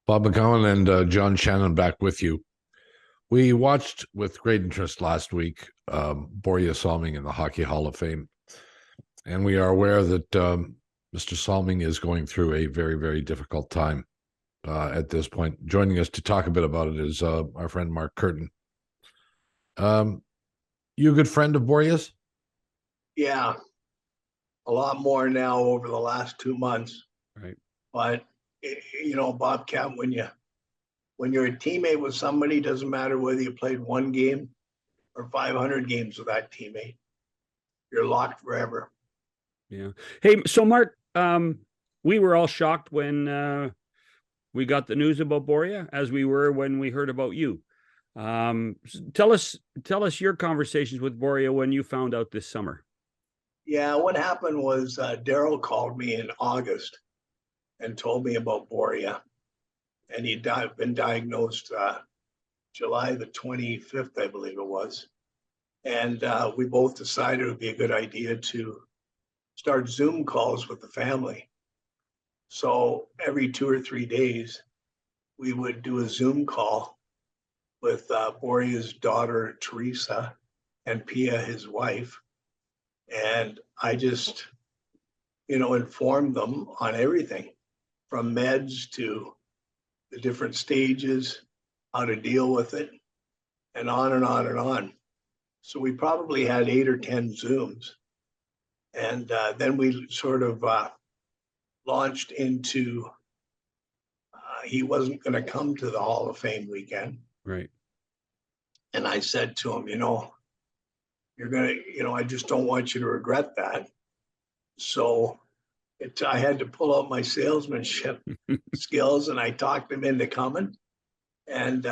Bob McCowan and John Shannon back with you. We watched with great interest last week Borje Salming in the Hockey Hall of Fame. And we are aware that Mr. Salming is going through a very, very difficult time at this point. Joining us to talk a bit about it is our friend Mark Kirton. You a good friend of Borje's? Yeah, a lot more now over the last 2 months. Right. But Bobcat, when you're a teammate with somebody, doesn't matter whether you played one game or 500 games with that teammate, you're locked forever. Yeah. Hey, so Mark, we were all shocked when we got the news about Borje, as we were when we heard about you. Tell us your conversations with Borje when you found out this summer. Yeah, what happened was Daryl called me in August and told me about Borje, and he'd been diagnosed July the 25th, I believe it was. And we both decided it would be a good idea to start Zoom calls with the family. So every 2 or 3 days, we would do a Zoom call with Borje's daughter, Teresa, and Pia, his wife. And I just, informed them on everything, from meds to the different stages, how to deal with it, and on and on and on. So we probably had 8 or 10 Zooms. And then we sort of launched into, he wasn't going to come to the Hall of Fame weekend. Right. And I said to him, you're going to, I just don't want you to regret that. So I had to pull out my salesmanship skills, and I talked him into coming. And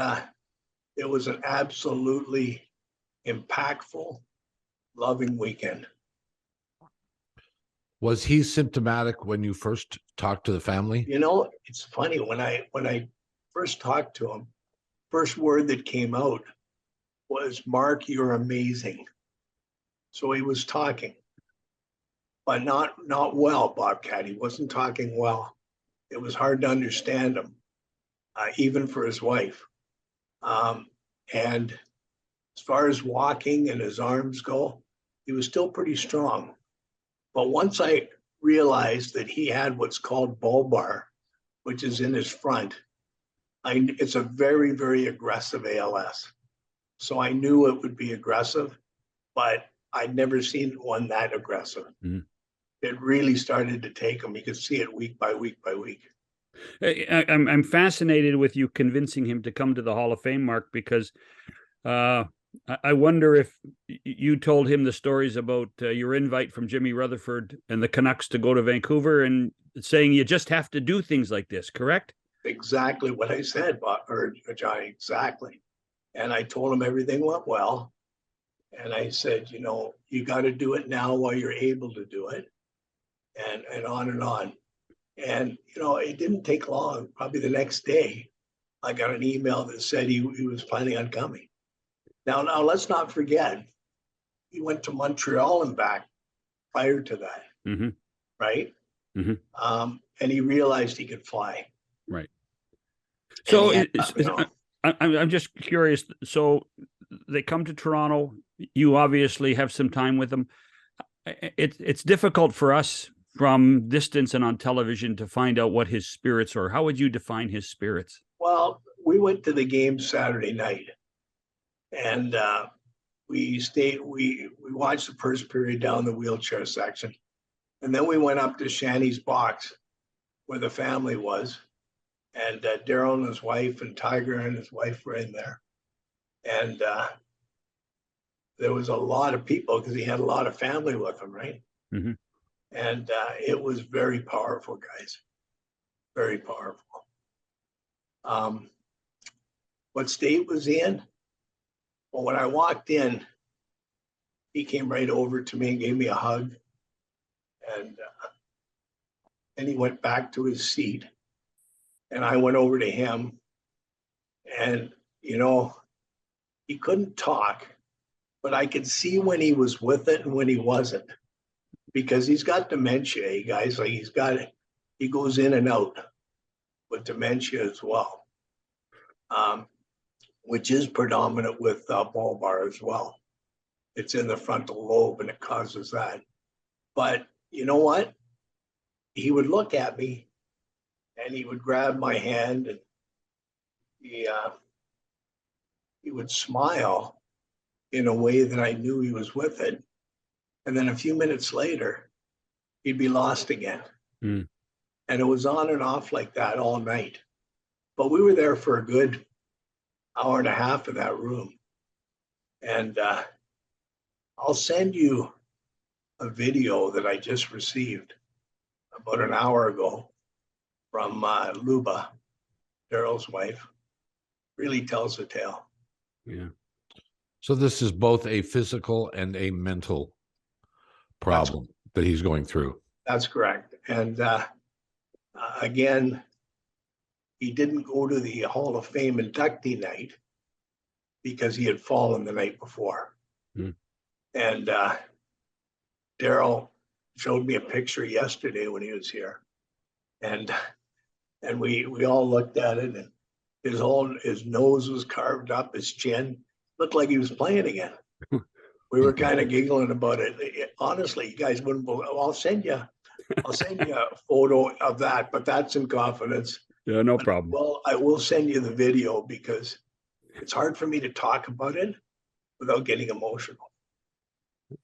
it was an absolutely impactful, loving weekend. Was he symptomatic when you first talked to the family? It's funny, when I first talked to him, first word that came out was, "Mark, you're amazing." So he was talking, but not well, Bobcat. He wasn't talking well. It was hard to understand him, even for his wife. And as far as walking and his arms go, he was still pretty strong. But once I realized that he had what's called bulbar, which is in his front, it's a very, very aggressive ALS. So I knew it would be aggressive, but I'd never seen one that aggressive. Mm-hmm. It really started to take him. You could see it week by week by week. I'm fascinated with you convincing him to come to the Hall of Fame, Mark, because I wonder if you told him the stories about your invite from Jimmy Rutherford and the Canucks to go to Vancouver, and saying you just have to do things like this, correct? Exactly what I said, Johnny, exactly. And I told him everything went well. And I said, you got to do it now while you're able to do it. And on and on. And, it didn't take long. Probably the next day, I got an email that said he was planning on coming. Now, let's not forget, he went to Montreal and back prior to that, mm-hmm. Right? Mm-hmm. And he realized he could fly. Right. So I'm just curious. So they come to Toronto. You obviously have some time with them. It's difficult for us from distance and on television to find out what his spirits are. How would you define his spirits? Well, we went to the game Saturday night, and we watched the first period down the wheelchair section, and then we went up to Shanny's box where the family was, and Daryl and his wife and Tiger and his wife were in there, and there was a lot of people because he had a lot of family with him, right? Mm-hmm. And it was very powerful, guys. Very powerful. What state was he in? Well, when I walked in, he came right over to me and gave me a hug. And then he went back to his seat. And I went over to him. And, he couldn't talk, but I could see when he was with it and when he wasn't. Because he's got dementia, guys. Like he goes in and out. with dementia as well, which is predominant with bulbar as well. It's in the frontal lobe and it causes that. But you know what? He would look at me and he would grab my hand and he would smile in a way that I knew he was with it. And then a few minutes later, he'd be lost again. Mm. And it was on and off like that all night. But we were there for a good hour and a half in that room. And I'll send you a video that I just received about an hour ago from Luba, Daryl's wife. Really tells the tale. Yeah. So this is both a physical and a mental problem that he's going through. That's correct. And again, he didn't go to the Hall of Fame inductee night because he had fallen the night before. Mm. And Daryl showed me a picture yesterday when he was here. And we all looked at it, and his nose was carved up, his chin looked like he was playing again. We were kind of giggling about it. Honestly, you guys wouldn't believe. I'll send you a photo of that, but that's in confidence. Yeah, no problem. Well, I will send you the video because it's hard for me to talk about it without getting emotional.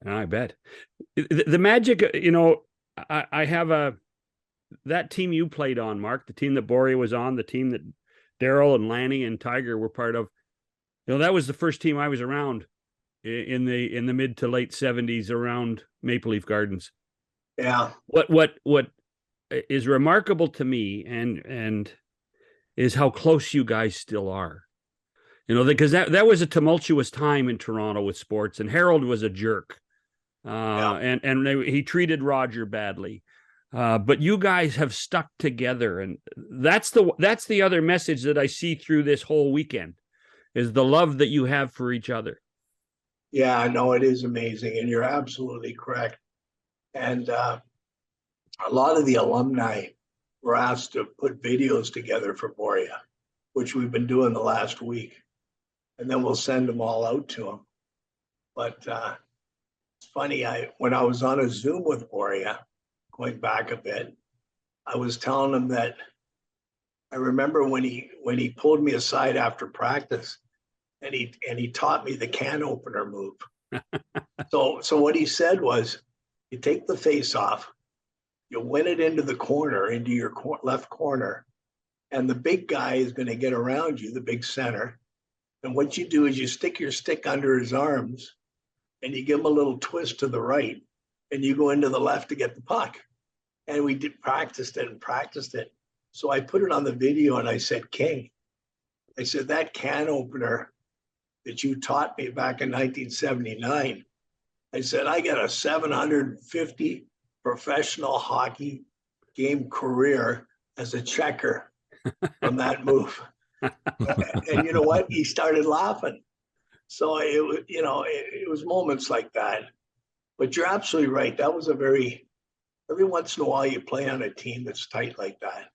I bet. The magic, I have that team you played on, Mark, the team that Borje was on, the team that Daryl and Lanny and Tiger were part of. That was the first team I was around in the mid to late 70s around Maple Leaf Gardens. Yeah. What is remarkable to me and is how close you guys still are. Because that was a tumultuous time in Toronto with sports, and Harold was a jerk. And he treated Roger badly. But you guys have stuck together, and that's the other message that I see through this whole weekend is the love that you have for each other. Yeah, no, it is amazing, and you're absolutely correct. And a lot of the alumni were asked to put videos together for Borje, which we've been doing the last week, and then we'll send them all out to him. But it's funny, when I was on a Zoom with Borje, going back a bit, I was telling him that I remember when he pulled me aside after practice and he taught me the can opener move. So what he said was, you take the face off, you win it into the corner, into your left corner, and the big guy is going to get around you, the big center. And what you do is you stick your stick under his arms and you give him a little twist to the right and you go into the left to get the puck. And we practiced it. So I put it on the video and I said, King, I said, that can opener that you taught me back in 1979, I said, I got a 750 professional hockey game career as a checker from that move. And you know what? He started laughing. So it was moments like that. But you're absolutely right. That was every once in a while you play on a team that's tight like that.